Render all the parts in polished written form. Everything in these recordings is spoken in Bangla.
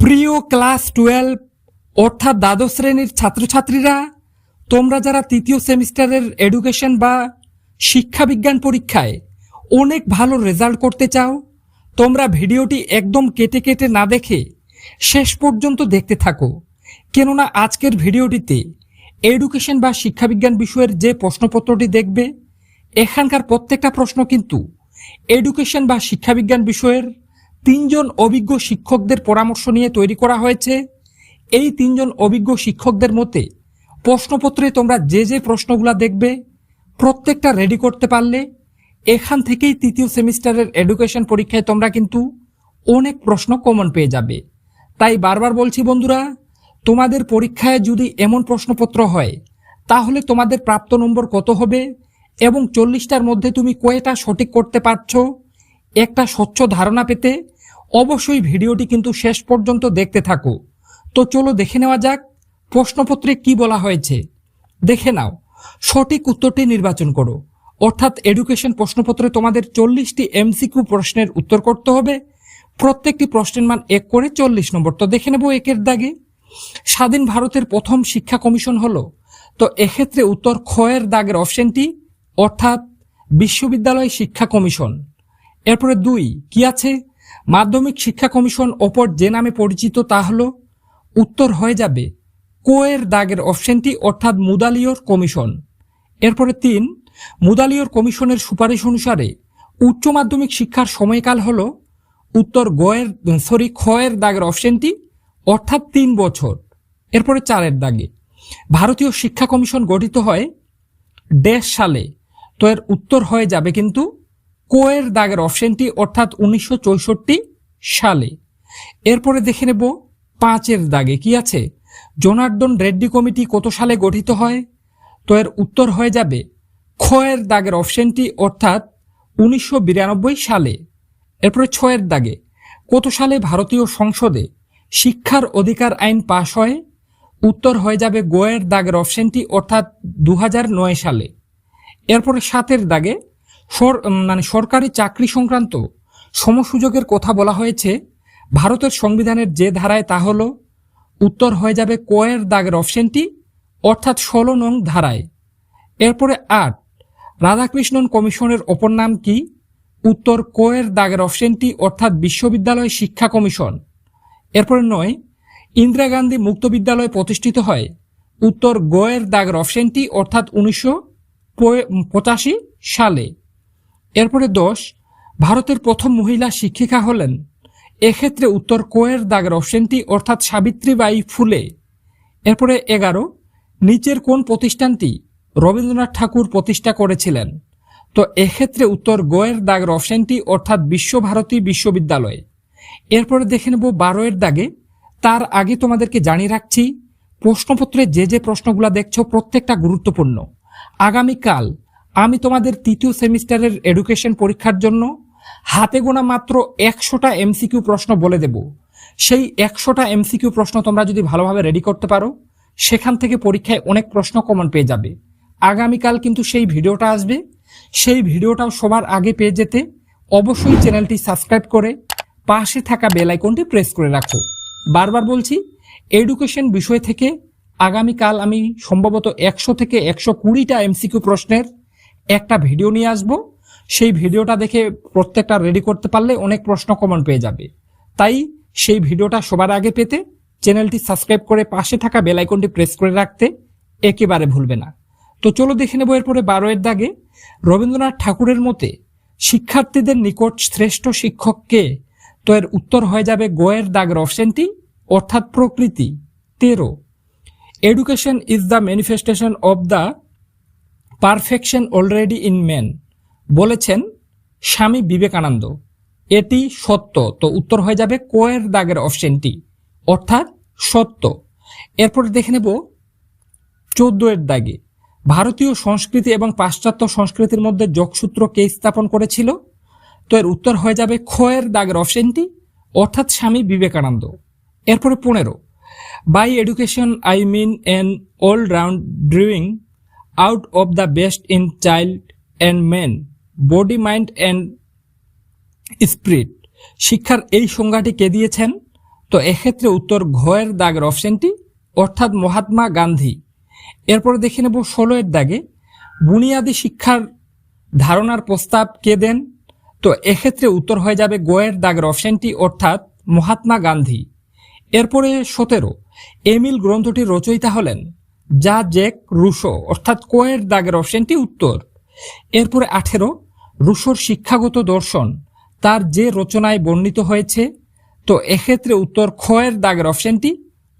প্রিয় ক্লাস 12 অর্থাৎ দ্বাদশ শ্রেণীর ছাত্রছাত্রীরা, তোমরা যারা তৃতীয় সেমিস্টারের এডুকেশন বা শিক্ষা বিজ্ঞান পরীক্ষায় অনেক ভালো রেজাল্ট করতে চাও, তোমরা ভিডিওটি একদম কেটে কেটে না দেখে শেষ পর্যন্ত দেখতে থাকো। কেননা আজকের ভিডিওটিতে এডুকেশন বা শিক্ষাবিজ্ঞান বিষয়ের যে প্রশ্নপত্রটি দেখবে, এখানকার প্রত্যেকটা প্রশ্ন কিন্তু এডুকেশন বা শিক্ষাবিজ্ঞান বিষয়ের 3 জন অভিজ্ঞ শিক্ষকদের পরামর্শ নিয়ে তৈরি করা হয়েছে। এই 3 জন অভিজ্ঞ শিক্ষকদের মতে প্রশ্নপত্রে তোমরা যে যে প্রশ্নগুলো দেখবে প্রত্যেকটা রেডি করতে পারলে এখান থেকেই তৃতীয় সেমিস্টারের এডুকেশন পরীক্ষায় তোমরা কিন্তু অনেক প্রশ্ন কমন পেয়ে যাবে। তাই বারবার বলছি বন্ধুরা, তোমাদের পরীক্ষায় যদি এমন প্রশ্নপত্র হয় তাহলে তোমাদের প্রাপ্ত নম্বর কত হবে এবং 40টার মধ্যে তুমি কয়টা সঠিক করতে পারছো, একটা স্বচ্ছ ধারণা পেতে অবশ্যই ভিডিওটি কিন্তু শেষ পর্যন্ত দেখতে থাকো। তো চলো দেখে নেওয়া যাক প্রশ্নপত্রে কি বলা হয়েছে। দেখে নাও, সঠিক উত্তরটি নির্বাচন করো। অর্থাৎ এডুকেশন প্রশ্নপত্রে তোমাদের 40টি এমসিকিউ প্রশ্নের উত্তর করতে হবে। প্রত্যেকটি প্রশ্নের মান 1 করে 40 নম্বর। তো দেখে নেব একের দাগে। স্বাধীন ভারতের প্রথম শিক্ষা কমিশন হলো, তো এক্ষেত্রে উত্তর খ এর দাগের অপশনটি, অর্থাৎ বিশ্ববিদ্যালয় শিক্ষা কমিশন। এরপরে 2 কি আছে, মাধ্যমিক শিক্ষা কমিশন অপর যে নামে পরিচিত তা হলো, উত্তর হয়ে যাবে ক এর দাগের অপশনটি, অর্থাৎ মুদালিয়র কমিশন। এরপরে 3 মুদালিয়র কমিশনের সুপারিশ অনুসারে উচ্চ মাধ্যমিক শিক্ষার সময়কাল হলো, উত্তর খ এর দাগের অপশনটি, অর্থাৎ 3 বছর। এরপরে 4 এর দাগে ভারতীয় শিক্ষা কমিশন গঠিত হয় ড্যাশ সালে, তো এর উত্তর হয়ে যাবে কিন্তু ক এর দাগের অপশনটি, অর্থাৎ 1964 সালে। এরপরে দেখে নেব 5 এর দাগে কি আছে, জনার্দন রেড্ডি কমিটি কত সালে গঠিত হয়, তো এর উত্তর হয়ে যাবে খ এর দাগের অপশনটি, অর্থাৎ 1992 সালে। এরপরে 6 এর দাগে কত সালে ভারতীয় সংসদে শিক্ষার অধিকার আইন পাশ হয়, উত্তর হয়ে যাবে গ এর দাগের অপশনটি, অর্থাৎ 2009 সালে। এরপরে 7 এর দাগে সরকারি চাকরি সংক্রান্ত সমসুযোগের কথা বলা হয়েছে ভারতের সংবিধানের যে ধারায়, তা হলো, উত্তর হয়ে যাবে ক এর দাগের অপশনটি, অর্থাৎ 16 নং ধারায়। এরপরে 8 রাধাকৃষ্ণন কমিশনের অপর নাম কি, উত্তর ক এর দাগের অপশনটি, অর্থাৎ বিশ্ববিদ্যালয় শিক্ষা কমিশন। এরপরে 9 ইন্দিরা গান্ধী মুক্ত বিদ্যালয় প্রতিষ্ঠিত হয়, উত্তর গ এর দাগের অপশনটি, অর্থাৎ 1985 সালে। এরপরে 10 ভারতের প্রথম মহিলা শিক্ষিকা হলেন, এক্ষেত্রে উত্তর ক এর দাগের অপশনটি, অর্থাৎ সাবিত্রীবাই ফুলে। এরপরে 11 নিচের কোন প্রতিষ্ঠানটি রবীন্দ্রনাথ ঠাকুর প্রতিষ্ঠা করেছিলেন, তো এক্ষেত্রে উত্তর গ এর দাগের অপশনটি, অর্থাৎ বিশ্বভারতী বিশ্ববিদ্যালয়। এরপরে দেখে নেব 12 এর দাগে। তার আগে তোমাদেরকে জানিয়ে রাখছি, প্রশ্নপত্রে যে যে প্রশ্নগুলো দেখছো প্রত্যেকটা গুরুত্বপূর্ণ। আগামীকাল আমি তোমাদের তৃতীয় সেমিস্টারের এডুকেশন পরীক্ষার জন্য হাতে গোনা মাত্র 100টা এমসিকিউ প্রশ্ন বলে দেব। সেই 100টা এমসিকিউ প্রশ্ন তোমরা যদি ভালোভাবে রেডি করতে পারো, সেখান থেকে পরীক্ষায় অনেক প্রশ্ন কমন পেয়ে যাবে। আগামীকাল কিন্তু সেই ভিডিওটা আসবে, সেই ভিডিওটাও সবার আগে পেয়ে যেতে অবশ্যই চ্যানেলটি সাবস্ক্রাইব করে পাশে থাকা বেল আইকনটি প্রেস করে রাখো। বারবার বলছি, এডুকেশন বিষয় থেকে আগামীকাল আমি সম্ভবত 100 থেকে 120টা এমসিকিউ প্রশ্নের একটা ভিডিও নিয়ে আসব। সেই ভিডিওটা দেখে প্রত্যেকটা রেডি করতে পারলে অনেক প্রশ্ন কমন পেয়ে যাবে। তাই সেই ভিডিওটা সবার আগে পেতে চ্যানেলটি সাবস্ক্রাইব করে পাশে থাকা বেল আইকনটি প্রেস করে রাখতে একেবারে ভুলবে না। তো চলো দেখে নেব এরপরে 12 এর দাগে। রবীন্দ্রনাথ ঠাকুরের মতে শিক্ষার্থীদের নিকট শ্রেষ্ঠ শিক্ষক কে, তো এর উত্তর হয়ে যাবে গ এর দাগের অপশনটি, অর্থাৎ প্রকৃতি। 13 education is the manifestation of the perfection already in man, বলেছেন স্বামী বিবেকানন্দ। এটি সত্য, তো উত্তর হয়ে যাবে ক এর দাগের অপশনটি, অর্থাৎ সত্য। এরপরে দেখে নেব 14 এর দাগে। ভারতীয় সংস্কৃতি এবং পাশ্চাত্য সংস্কৃতির মধ্যে যোগসূত্র কে স্থাপন করেছিল, তো এর উত্তর হয়ে যাবে খ এর দাগের অপশনটি, অর্থাৎ স্বামী বিবেকানন্দ। এরপরে 15 by education I mean an all round drawing out of the best in child and man, body mind and spirit. শিক্ষার এই সংজ্ঞাটি কে দিয়েছেন, তো এক্ষেত্রে উত্তর ঘয়ের দাগের অপশনটি অর্থাৎ মহাত্মা গান্ধী। এরপরে দেখে নেব 16 এর দাগে বুনিয়াদী শিক্ষার ধারণার প্রস্তাব কে দেন? তো এক্ষেত্রে উত্তর হয়ে যাবে গয়ের দাগের অপশনটি অর্থাৎ মহাত্মা গান্ধী। এরপরে 17 এমিল গ্রন্থটির রচয়িতা হলেন যা জ্যাক রুশো অর্থাৎ কোয়ের দাগের অপশনটি উত্তর। এরপরে 18 রুশোর শিক্ষাগত দর্শন তার যে রচনায় বর্ণিত হয়েছে? তো এক্ষেত্রে উত্তর খয়ের দাগের অপশনটি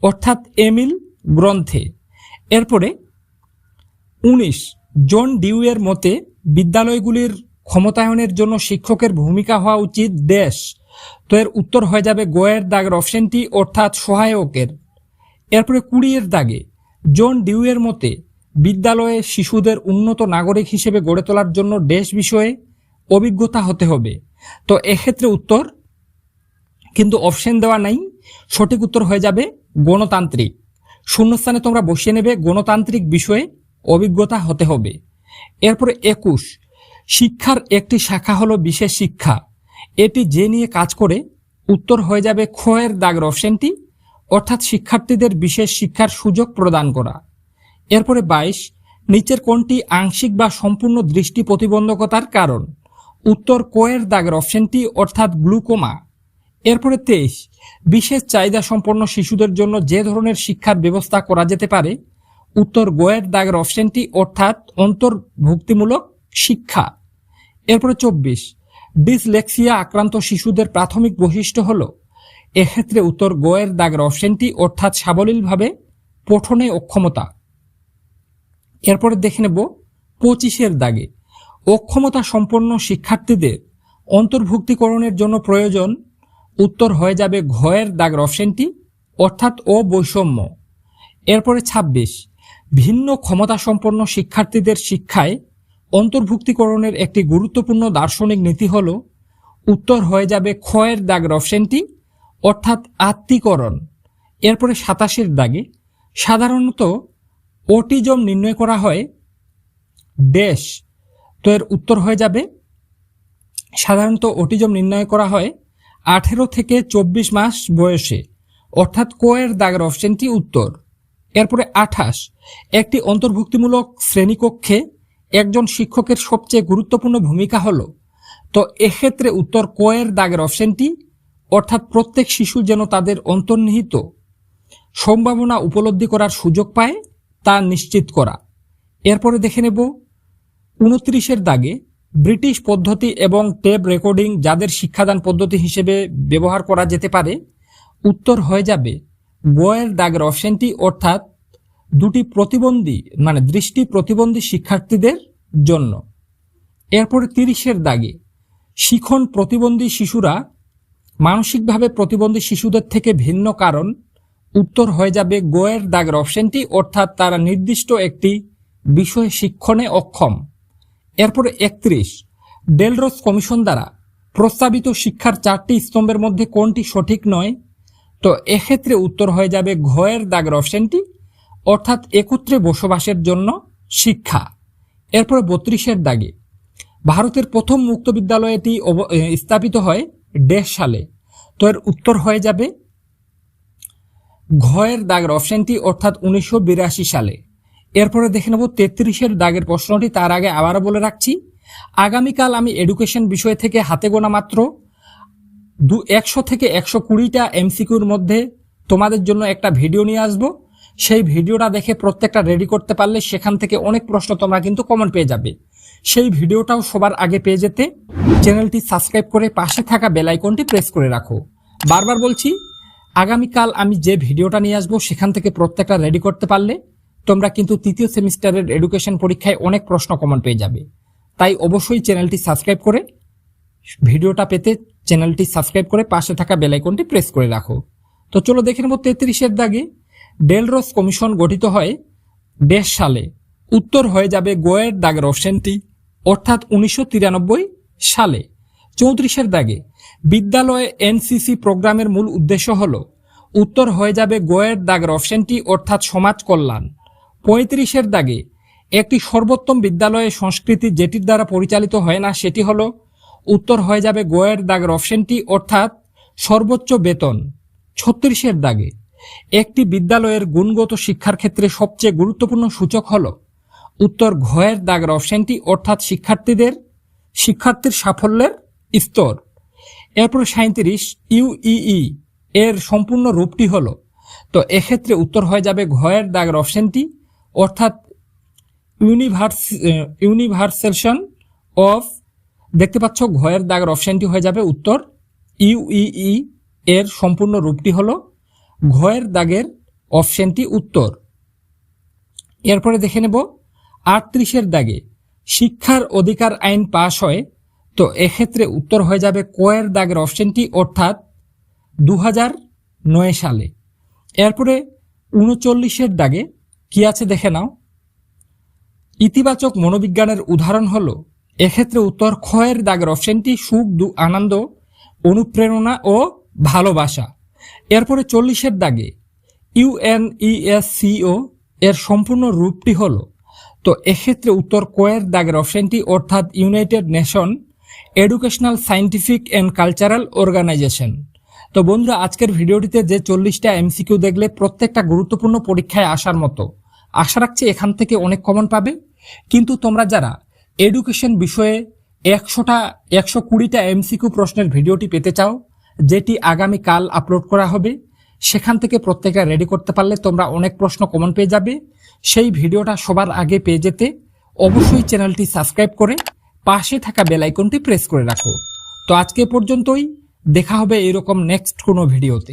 অর্থাৎ এমিল গ্রন্থে। এরপরে 19 জন ডিউয়ের মতে বিদ্যালয়গুলির ক্ষমতায়নের জন্য শিক্ষকের ভূমিকা হওয়া উচিত দেশ। তো এর উত্তর হয়ে যাবে গয়ের দাগের অপশনটি অর্থাৎ সহায়কের। এরপরে 20 এর দাগে জন ডিউয়ের মতে বিদ্যালয়ে শিশুদের উন্নত নাগরিক হিসেবে গড়ে তোলার জন্য দেশ বিষয়ে অভিজ্ঞতা হতে হবে। তো এক্ষেত্রে উত্তর কিন্তু অপশন দেওয়া নাই, সঠিক উত্তর হয়ে যাবে গণতান্ত্রিক। শূন্যস্থানে তোমরা বসিয়ে নেবে গণতান্ত্রিক বিষয়ে অভিজ্ঞতা হতে হবে। এরপরে 21 শিক্ষার একটি শাখা হলো বিশেষ শিক্ষা, এটি যে নিয়ে কাজ করে? উত্তর হয়ে যাবে খয়ের দাগের অপশনটি অর্থাৎ শিক্ষার্থীদের বিশেষ শিক্ষার সুযোগ প্রদান করা। এরপরে 22 নিচের কোনটি আংশিক বা সম্পূর্ণ দৃষ্টি প্রতিবন্ধকতার কারণ? উত্তর কোয়ের দাগের অপশনটি অর্থাৎ গ্লুকোমা। এরপরে 23 বিশেষ চাহিদা সম্পন্ন শিশুদের জন্য যে ধরনের শিক্ষার ব্যবস্থা করা যেতে পারে? উত্তর গোয়ের দাগের অপশনটি অর্থাৎ অন্তর্ভুক্তিমূলক শিক্ষা। এরপরে 24 ডিসলেক্সিয়া আক্রান্ত শিশুদের প্রাথমিক বৈশিষ্ট্য হলো? এক্ষেত্রে উত্তর গোয়ের দাগের অপশনটি অর্থাৎ সাবলীলভাবে পঠনে অক্ষমতা। এরপরে দেখে নেব 25 এর দাগে অক্ষমতা সম্পন্ন শিক্ষার্থীদের অন্তর্ভুক্তিকরণের জন্য প্রয়োজন? উত্তর হয়ে যাবে ঘয়ের দাগের অপশনটি অর্থাৎ অবৈষম্য। এরপরে 26 ভিন্ন ক্ষমতা সম্পন্ন শিক্ষার্থীদের শিক্ষায় অন্তর্ভুক্তিকরণের একটি গুরুত্বপূর্ণ দার্শনিক নীতি হল? উত্তর হয়ে যাবে খয়ের দাগের অপশনটি অর্থাৎ আত্মীকরণ। এরপরে 27 এর দাগে সাধারণত অটিজম নির্ণয় করা হয় ড্যাশ। তো এর উত্তর হয়ে যাবে সাধারণত অটিজম নির্ণয় করা হয় 18 থেকে 24 মাস বয়সে অর্থাৎ কোয়ের দাগের অপশনটি উত্তর। এরপরে 28 একটি অন্তর্ভুক্তিমূলক শ্রেণীকক্ষে একজন শিক্ষকের সবচেয়ে গুরুত্বপূর্ণ ভূমিকা হলো? তো এক্ষেত্রে উত্তর কোয়ের দাগের অপশনটি অর্থাৎ প্রত্যেক শিশু যেন তাদের অন্তর্নিহিত সম্ভাবনা উপলব্ধি করার সুযোগ পায় তা নিশ্চিত করা। এরপরে দেখে নেব 29 এর দাগে ব্রিটিশ পদ্ধতি এবং টেপ রেকর্ডিং যাদের শিক্ষাদান পদ্ধতি হিসেবে ব্যবহার করা যেতে পারে? উত্তর হয়ে যাবে বয়ের দাগের অপশনটি অর্থাৎ দুটি প্রতিবন্ধী দৃষ্টি প্রতিবন্ধী শিক্ষার্থীদের জন্য। এরপরে 30 এর দাগে শিখন প্রতিবন্ধী শিশুরা মানসিকভাবে প্রতিবন্ধী শিশুদের থেকে ভিন্ন কারণ? উত্তর হয়ে যাবে গোয়ের দাগের অপশনটি অর্থাৎ তারা নির্দিষ্ট একটি বিষয় শিক্ষণে অক্ষম। এরপরে 31 ডেলরস কমিশন দ্বারা প্রস্তাবিত শিক্ষার 4টি স্তম্ভের মধ্যে কোনটি সঠিক নয়? তো এক্ষেত্রে উত্তর হয়ে যাবে ঘয়ের দাগের অপশনটি অর্থাৎ একত্রে বসবাসের জন্য শিক্ষা। এরপরে 32 এর দাগে ভারতের প্রথম মুক্ত বিদ্যালয়টি স্থাপিত হয় ড্যাশ সালে? তো এর উত্তর হয়ে যাবে ঘয়ের দাগের অপশনটি অর্থাৎ 1982 সালে। এরপরে দেখে নেব 33 এর দাগের প্রশ্নটি। তার আগে আবারও বলে রাখছি, আগামীকাল আমি এডুকেশন বিষয় থেকে হাতে গোনা মাত্র 100 থেকে 120টা এমসিকিউর মধ্যে তোমাদের জন্য একটা ভিডিও নিয়ে আসব। সেই ভিডিওটা দেখে প্রত্যেকটা রেডি করতে পারলে সেখান থেকে অনেক প্রশ্ন তোমরা কিন্তু কমন পেয়ে যাবে। সেই ভিডিওটাও সবার আগে পেয়ে যেতে চ্যানেলটি সাবস্ক্রাইব করে পাশে থাকা বেল আইকনটি প্রেস করে রাখো। বারবার বলছি, আগামীকাল আমি যে ভিডিওটা নিয়ে আসবো সেখান থেকে প্রত্যেকটা রেডি করতে পারলে তোমরা কিন্তু তৃতীয় সেমিস্টারের এডুকেশন পরীক্ষায় অনেক প্রশ্ন কমন পেয়ে যাবে। তাই অবশ্যই চ্যানেলটি সাবস্ক্রাইব করে ভিডিওটা পেতে চ্যানেলটি সাবস্ক্রাইব করে পাশে থাকা বেল আইকনটি প্রেস করে রাখো। তো চলো দেখে নেব 33 এর দাগে ডেলরস কমিশন গঠিত হয় ড্যাশ সালে? উত্তর হয়ে যাবে গোয়ের দাগের অপশনটি অর্থাৎ 1993 সালে। 34 এর দাগে বিদ্যালয়ে এনসিসি প্রোগ্রামের মূল উদ্দেশ্য হলো? উত্তর হয়ে যাবে গোয়ের দাগের অপশনটি অর্থাৎ সমাজ কল্যাণ। 35 এর দাগে একটি সর্বোত্তম বিদ্যালয়ে সংস্কৃতি যেটির দ্বারা পরিচালিত হয় না সেটি হলো? উত্তর হয়ে যাবে গোয়ের দাগের অপশনটি অর্থাৎ সর্বোচ্চ বেতন। 36-এর দাগে একটি বিদ্যালয়ের গুণগত শিক্ষার ক্ষেত্রে সবচেয়ে গুরুত্বপূর্ণ সূচক হল উত্তর ঘয়ের দাগের অপশনটি, অর্থাৎ শিক্ষার্থীর সাফল্যের স্তর। এরপরে 37 ইউইই এর সম্পূর্ণ রূপটি হলো, তো এক্ষেত্রে উত্তর হয়ে যাবে ঘয়ের দাগের অপশনটি, অর্থাৎ ইউনিভার্সালেশন অফ, দেখতে পাচ্ছ ঘয়ের দাগের অপশনটি হয়ে যাবে উত্তর ইউইই এর সম্পূর্ণ রূপটি হলো ঘয়ের দাগের অপশনটি উত্তর। এরপরে দেখে নেব 38-এর দাগে শিক্ষার অধিকার আইন পাশ হয়, তো এক্ষেত্রে উত্তর হয়ে যাবে কয়ের দাগের অপশনটি, অর্থাৎ 2009 সালে। এরপরে 39-এর দাগে কি আছে দেখে নাও, ইতিবাচক মনোবিজ্ঞানের উদাহরণ হলো, এক্ষেত্রে উত্তর ক্ষয়ের দাগের অপশনটি সুখ, আনন্দ, অনুপ্রেরণা ও ভালোবাসা। এরপরে 40-এর দাগে ইউএনইএসসিও এর সম্পূর্ণ রূপটি হলো, তো এক্ষেত্রে উত্তর কয়ের দাগের অপশনটি, অর্থাৎ United Nation Educational Scientific and Cultural Organization. তো বন্ধুরা, আজকের ভিডিওটিতে যে 40টা এমসিকিউ দেখলে প্রত্যেকটা গুরুত্বপূর্ণ পরীক্ষায় আসার মতো, আশা রাখছি এখান থেকে অনেক কমন পাবে। কিন্তু তোমরা যারা এডুকেশন বিষয়ে 120টা এমসিকিউ প্রশ্নের ভিডিওটি পেতে চাও, যেটি আগামীকাল আপলোড করা হবে, সেখান থেকে প্রত্যেকটা রেডি করতে পারলে তোমরা অনেক প্রশ্ন কমন পেয়ে যাবে। সেই ভিডিওটা সবার আগে পেয়ে যেতে অবশ্যই চ্যানেলটি সাবস্ক্রাইব করে পাশে থাকা বেল আইকনটি প্রেস করে রাখো। তো আজকে পর্যন্তই, দেখা হবে এরকম নেক্সট কোনো ভিডিওতে।